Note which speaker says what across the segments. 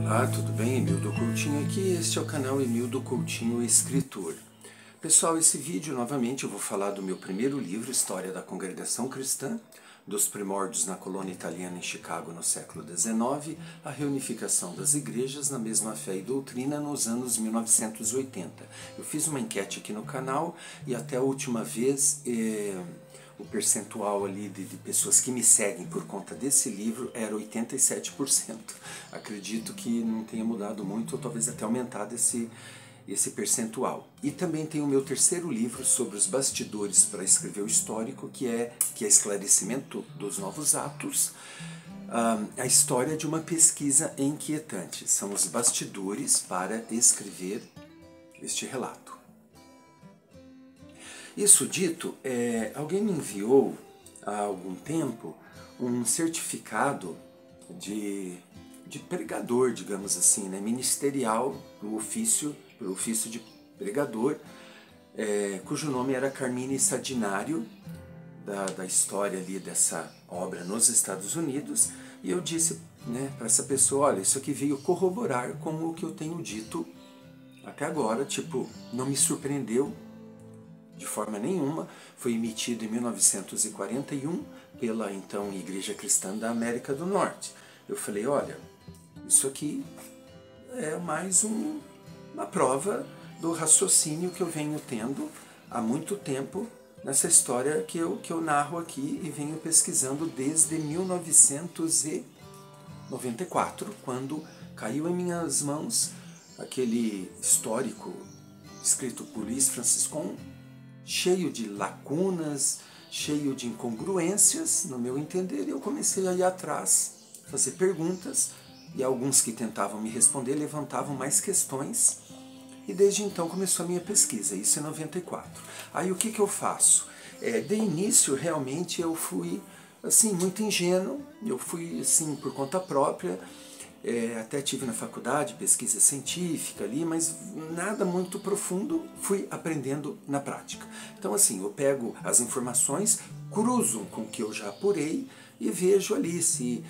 Speaker 1: Olá, tudo bem? Emildo Coutinho aqui, este é o canal Emildo Coutinho Escritor. Pessoal, esse vídeo novamente eu vou falar do meu primeiro livro, História da Congregação Cristã, dos primórdios na colônia italiana em Chicago no século XIX, a reunificação das igrejas na mesma fé e doutrina nos anos 1980. Eu fiz uma enquete aqui no canal e até a última vez o percentual ali de pessoas que me seguem por conta desse livro era 87%. Acredito que não tenha mudado muito, ou talvez até aumentado esse percentual. E também tem o meu terceiro livro sobre os bastidores para escrever o histórico, que é Esclarecimento dos Novos Atos, a história de uma pesquisa inquietante. São os bastidores para escrever este relato. Isso dito, alguém me enviou há algum tempo um certificado de pregador, digamos assim, né, ministerial, pro ofício de pregador, cujo nome era Carmine Sadinario, da história ali dessa obra nos Estados Unidos, e eu disse, né, para essa pessoa, olha, isso aqui veio corroborar com o que eu tenho dito até agora, tipo, não me surpreendeu de forma nenhuma, foi emitido em 1941 pela então Igreja Cristã da América do Norte. Eu falei, olha, isso aqui é mais uma prova do raciocínio que eu venho tendo há muito tempo nessa história que eu narro aqui e venho pesquisando desde 1994, quando caiu em minhas mãos aquele histórico escrito por Luiz Franciscon, cheio de lacunas, cheio de incongruências, no meu entender, e eu comecei a ir atrás, fazer perguntas, e alguns que tentavam me responder levantavam mais questões, e desde então começou a minha pesquisa, isso em 94. Aí o que eu faço? De início, realmente, eu fui assim, muito ingênuo, eu fui assim, por conta própria, até tive na faculdade pesquisa científica ali, mas nada muito profundo, fui aprendendo na prática. Então assim, eu pego as informações, cruzo com o que eu já apurei e vejo ali se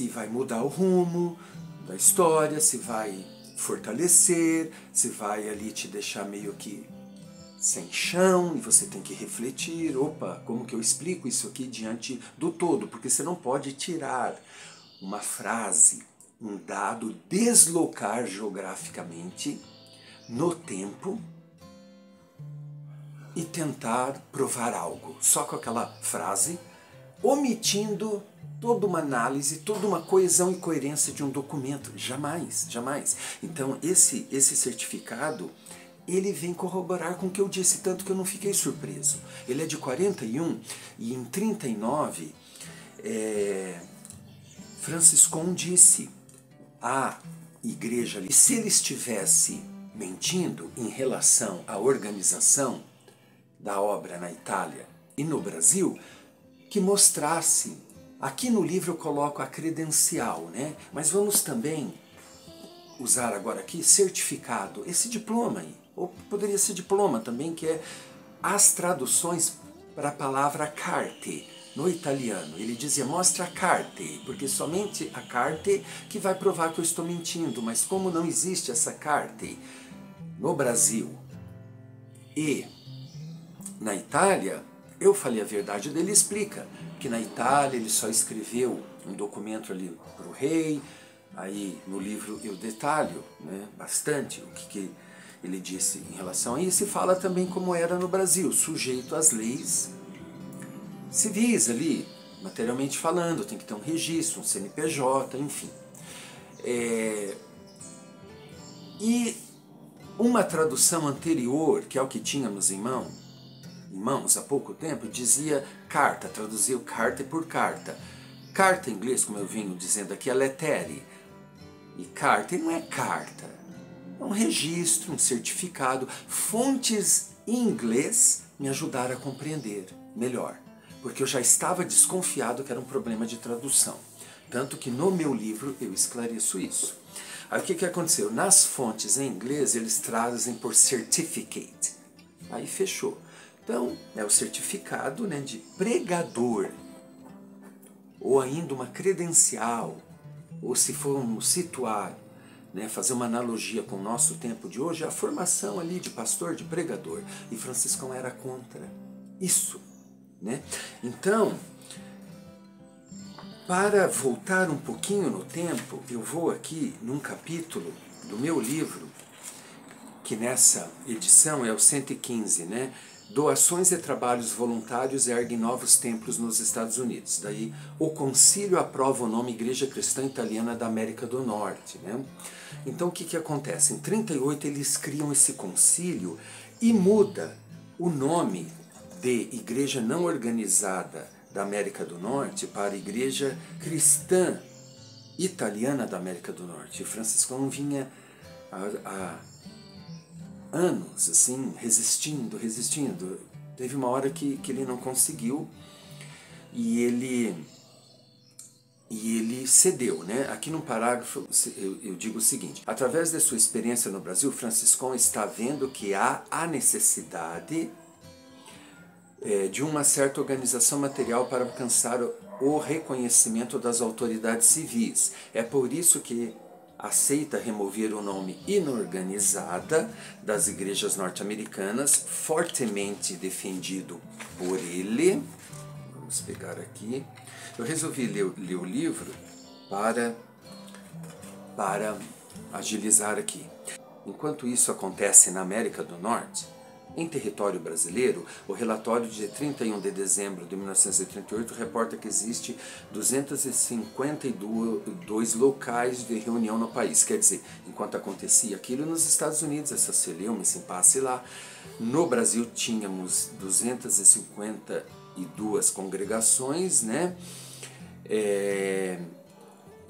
Speaker 1: vai mudar o rumo da história, se vai fortalecer, se vai ali te deixar meio que sem chão e você tem que refletir, opa, como que eu explico isso aqui diante do todo? Porque você não pode tirar uma frase, um dado, deslocar geograficamente no tempo e tentar provar algo só com aquela frase, omitindo toda uma análise, toda uma coesão e coerência de um documento. Jamais, jamais. Então esse certificado, ele vem corroborar com o que eu disse, tanto que eu não fiquei surpreso. Ele é de 41 e em 39 Franciscon disse à igreja ali, se ele estivesse mentindo em relação à organização da obra na Itália e no Brasil, que mostrasse. Aqui no livro eu coloco a credencial, né? Mas vamos também usar agora aqui certificado, esse diploma aí, ou poderia ser diploma também, que é as traduções para a palavra carte no italiano. Ele dizia, mostra a carte, porque somente a carte que vai provar que eu estou mentindo, mas como não existe essa carte no Brasil e na Itália, eu falei a verdade dele, explica que na Itália ele só escreveu um documento ali para o rei, aí no livro eu detalho, né, bastante o que ele disse em relação a isso, e fala também como era no Brasil, sujeito às leis civis ali, materialmente falando, tem que ter um registro, um CNPJ, enfim. E uma tradução anterior, que é o que tínhamos em mãos há pouco tempo, dizia carta, traduziu carta por carta. Carta em inglês, como eu venho dizendo aqui, é lettere. E carta não é carta, é um registro, um certificado. Fontes em inglês me ajudaram a compreender melhor, porque eu já estava desconfiado que era um problema de tradução. Tanto que no meu livro eu esclareço isso. Aí o que aconteceu? Nas fontes em inglês eles traduzem por certificate. Aí fechou. Então é o certificado, né, de pregador, ou ainda uma credencial, ou se formos situar né, fazer uma analogia com o nosso tempo de hoje, a formação ali de pastor, de pregador. E Franciscão era contra isso, né? Então, para voltar um pouquinho no tempo, eu vou aqui num capítulo do meu livro, que nessa edição é o 115, né? Doações e trabalhos voluntários erguem novos templos nos Estados Unidos. Daí o concílio aprova o nome Igreja Cristã Italiana da América do Norte, né? Então o que acontece? Em 38 eles criam esse concílio e muda o nome de Igreja Não Organizada da América do Norte para Igreja Cristã Italiana da América do Norte. E Franciscão vinha há anos assim, resistindo. Teve uma hora que ele não conseguiu e ele cedeu, né? Aqui no parágrafo eu digo o seguinte: através da sua experiência no Brasil, Franciscão está vendo que há a necessidade de uma certa organização material para alcançar o reconhecimento das autoridades civis. É por isso que aceita remover o nome inorganizada das igrejas norte-americanas, fortemente defendido por ele. Vamos pegar aqui. Eu resolvi ler o livro para agilizar aqui. Enquanto isso acontece na América do Norte, em território brasileiro, o relatório de 31 de dezembro de 1938 reporta que existe 252 locais de reunião no país. Quer dizer, enquanto acontecia aquilo nos Estados Unidos, essa celeuma, esse impasse lá, no Brasil tínhamos 252 congregações, né?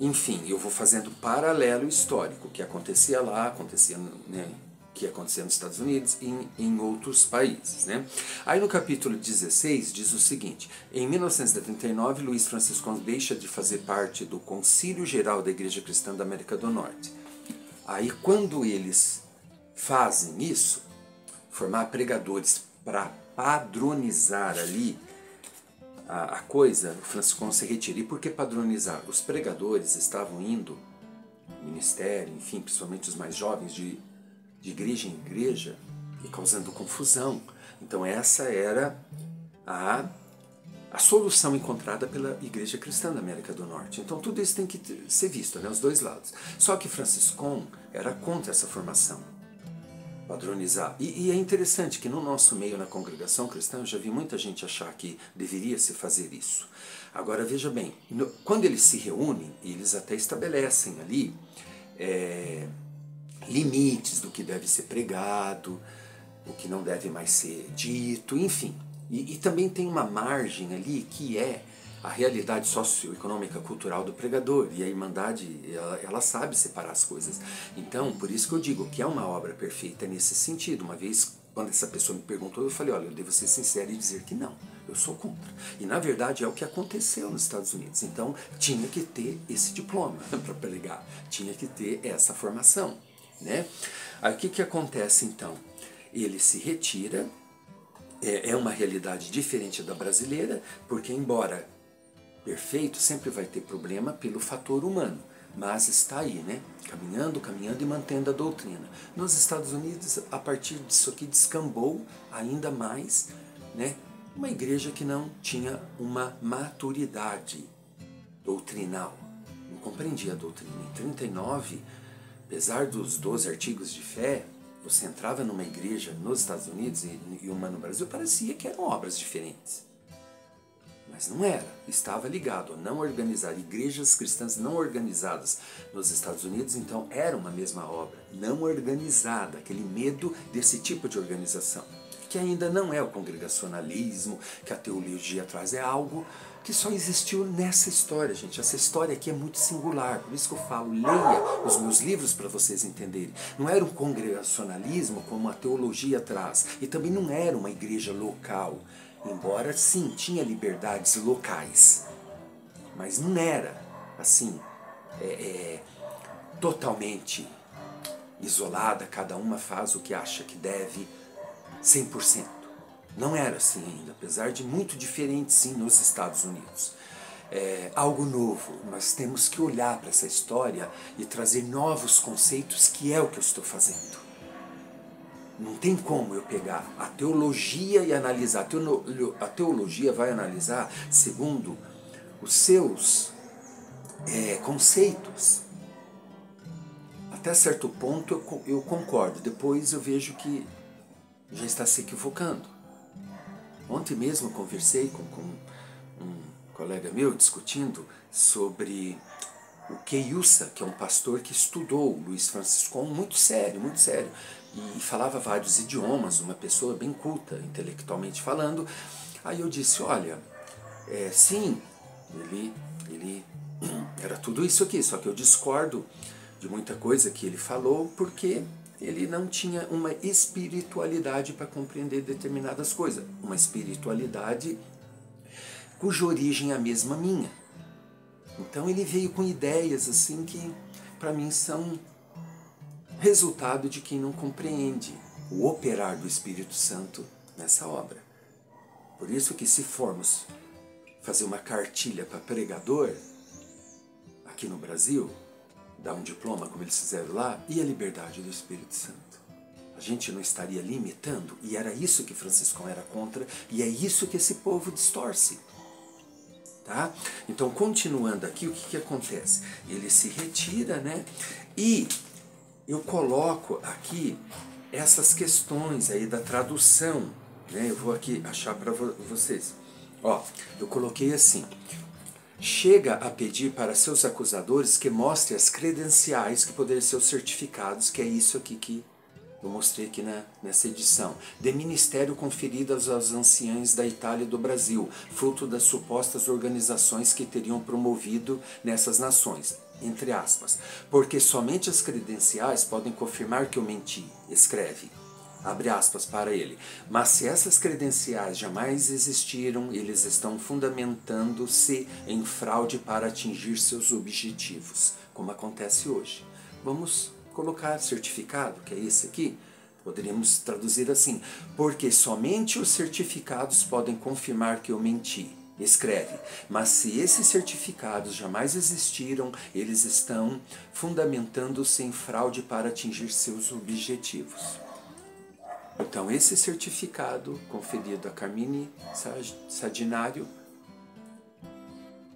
Speaker 1: Enfim, eu vou fazendo paralelo histórico, que acontecia lá, acontecia, né, que acontecia nos Estados Unidos e em outros países, né? Aí no capítulo 16 diz o seguinte: em 1939, Luiz Francisco deixa de fazer parte do Concílio Geral da Igreja Cristã da América do Norte. Aí quando eles fazem isso, formar pregadores para padronizar ali a coisa, o Franciscão se retira. E por que padronizar? Os pregadores estavam indo, ministério, enfim, principalmente os mais jovens, de igreja em igreja, e causando confusão. Então essa era a solução encontrada pela Igreja Cristã da América do Norte. Então tudo isso tem que ser visto, né, os dois lados. Só que Franciscão era contra essa formação, padronizar. E é interessante que no nosso meio, na congregação cristã, eu já vi muita gente achar que deveria se fazer isso. Agora veja bem, quando eles se reúnem, eles até estabelecem ali limites do que deve ser pregado, o que não deve mais ser dito, enfim. E também tem uma margem ali que é a realidade socioeconômica cultural do pregador, e a Irmandade ela sabe separar as coisas. Então, por isso que eu digo que é uma obra perfeita nesse sentido. Uma vez, quando essa pessoa me perguntou, eu falei: olha, eu devo ser sincero e dizer que não, eu sou contra. E na verdade é o que aconteceu nos Estados Unidos. Então tinha que ter esse diploma para pregar, tinha que ter essa formação, né? Aí o que acontece então? Ele se retira. É uma realidade diferente da brasileira, porque embora perfeito, sempre vai ter problema pelo fator humano, mas está aí, né? Caminhando e mantendo a doutrina. Nos Estados Unidos, a partir disso aqui, descambou ainda mais, né? Uma igreja que não tinha uma maturidade doutrinal, não compreendia a doutrina. Em 39, apesar dos 12 artigos de fé, você entrava numa igreja nos Estados Unidos e uma no Brasil, parecia que eram obras diferentes. Mas não era. Estava ligado a não organizar. Igrejas cristãs não organizadas nos Estados Unidos, então era uma mesma obra. Não organizada, aquele medo desse tipo de organização. Que ainda não é o congregacionalismo, que a teologia traz, é algo que só existiu nessa história, gente. Essa história aqui é muito singular, por isso que eu falo, leia os meus livros para vocês entenderem. Não era um congregacionalismo como a teologia traz, e também não era uma igreja local, embora sim, tinha liberdades locais, mas não era assim, totalmente isolada, cada uma faz o que acha que deve, 100%. Não era assim ainda, apesar de muito diferente sim nos Estados Unidos. algo novo. Nós temos que olhar para essa história e trazer novos conceitos, que é o que eu estou fazendo. Não tem como eu pegar a teologia e analisar. A teologia vai analisar segundo os seus conceitos. Até certo ponto eu concordo, depois eu vejo que já está se equivocando. Ontem mesmo eu conversei com um colega meu discutindo sobre o Keiusa, que é um pastor que estudou o Luiz Francisco muito sério, e falava vários idiomas, uma pessoa bem culta, intelectualmente falando. Aí eu disse, olha, sim, ele era tudo isso aqui, só que eu discordo de muita coisa que ele falou, porque ele não tinha uma espiritualidade para compreender determinadas coisas. Uma espiritualidade cuja origem é a mesma minha. Então ele veio com ideias assim que para mim são resultado de quem não compreende o operar do Espírito Santo nessa obra. Por isso que se formos fazer uma cartilha para pregador aqui no Brasil, dar um diploma como eles fizeram lá, e a liberdade do Espírito Santo, a gente não estaria limitando? E era isso que Franciscão era contra, e é isso que esse povo distorce. Tá? Então, continuando aqui, o que acontece? Ele se retira, né? E eu coloco aqui essas questões aí da tradução, né? Eu vou aqui achar para vocês. Ó, eu coloquei assim: chega a pedir para seus acusadores que mostrem as credenciais, que poderiam ser os certificados, que é isso aqui que eu mostrei aqui nessa edição, de ministério conferidas aos anciães da Itália e do Brasil, fruto das supostas organizações que teriam promovido nessas nações, entre aspas, porque somente as credenciais podem confirmar que eu menti, escreve, abre aspas para ele. Mas se essas credenciais jamais existiram, eles estão fundamentando-se em fraude para atingir seus objetivos, como acontece hoje. Vamos colocar certificado, que é esse aqui, poderíamos traduzir assim: porque somente os certificados podem confirmar que eu menti, escreve. Mas se esses certificados jamais existiram, eles estão fundamentando-se em fraude para atingir seus objetivos. Então, esse certificado conferido a Carmine Sardinario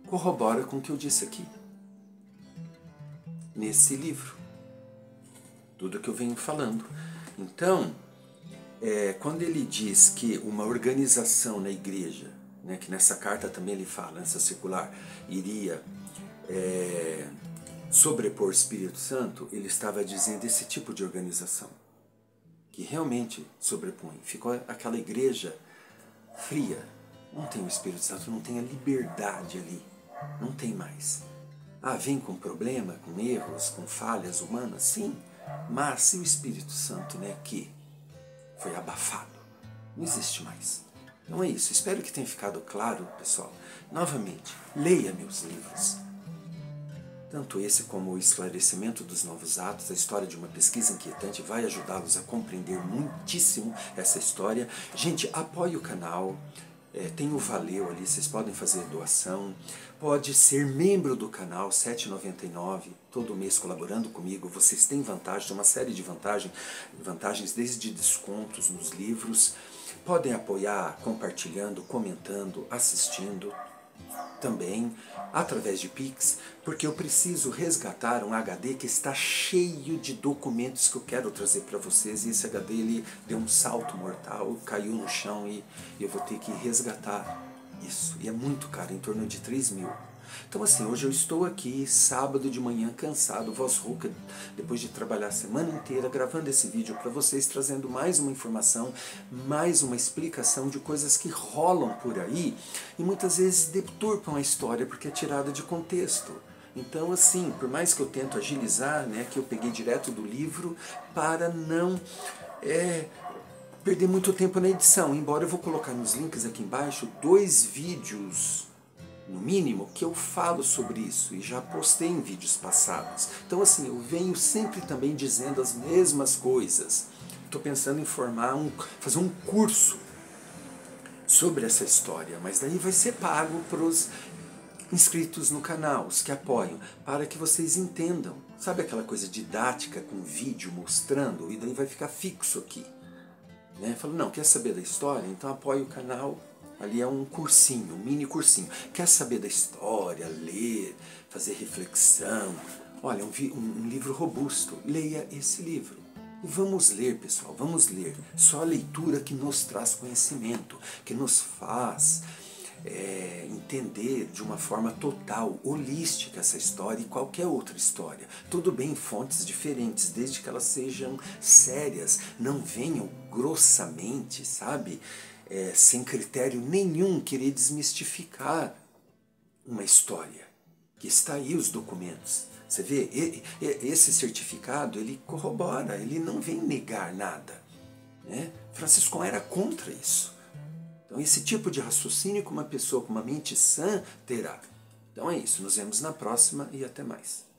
Speaker 1: corrobora com o que eu disse aqui, nesse livro, tudo que eu venho falando. Então, quando ele diz que uma organização na igreja, né, que nessa carta também ele fala, nessa circular, iria sobrepor o Espírito Santo, ele estava dizendo esse tipo de organização, que realmente sobrepõe. Ficou aquela igreja fria, não tem o Espírito Santo, não tem a liberdade ali, não tem mais. Vem com problema, com erros, com falhas humanas, sim, mas se o Espírito Santo, né, que foi abafado, não existe mais. Então é isso, espero que tenha ficado claro, pessoal. Novamente, leia meus livros. Tanto esse como o Esclarecimento dos Novos Atos, a história de uma pesquisa inquietante, vai ajudá-los a compreender muitíssimo essa história. Gente, apoie o canal, tem o Valeu ali, vocês podem fazer doação, pode ser membro do canal, R$ 7,99, todo mês colaborando comigo. Vocês têm vantagem, uma série de vantagens desde descontos nos livros. Podem apoiar compartilhando, comentando, assistindo, também através de Pix, porque eu preciso resgatar um HD que está cheio de documentos que eu quero trazer para vocês, e esse HD ele deu um salto mortal, caiu no chão e eu vou ter que resgatar isso, e é muito caro, em torno de 3 mil. Então assim, hoje eu estou aqui, sábado de manhã, cansado, voz rouca, depois de trabalhar a semana inteira, gravando esse vídeo para vocês, trazendo mais uma informação, mais uma explicação de coisas que rolam por aí, e muitas vezes deturpam a história, porque é tirada de contexto. Então assim, por mais que eu tento agilizar, né, que eu peguei direto do livro, para não perder muito tempo na edição, embora eu vou colocar nos links aqui embaixo 2 vídeos, no mínimo, que eu falo sobre isso, e já postei em vídeos passados. Então assim, eu venho sempre também dizendo as mesmas coisas. Estou pensando em fazer um curso sobre essa história, mas daí vai ser pago para os inscritos no canal, os que apoiam, para que vocês entendam. Sabe aquela coisa didática com vídeo mostrando? E daí vai ficar fixo aqui. Né? Falo, não, quer saber da história? Então apoie o canal. Ali é um cursinho, um mini cursinho. Quer saber da história, ler, fazer reflexão? Olha, um livro robusto. Leia esse livro. E vamos ler, pessoal, vamos ler. Só a leitura que nos traz conhecimento, que nos faz entender de uma forma total, holística essa história e qualquer outra história. Tudo bem em fontes diferentes, desde que elas sejam sérias, não venham grossamente, sabe? Sem critério nenhum, querer desmistificar uma história. Que está aí os documentos. Você vê, esse certificado, ele corrobora, ele não vem negar nada. Né? Franciscon era contra isso. Então esse tipo de raciocínio que uma pessoa com uma mente sã terá. Então é isso, nos vemos na próxima e até mais.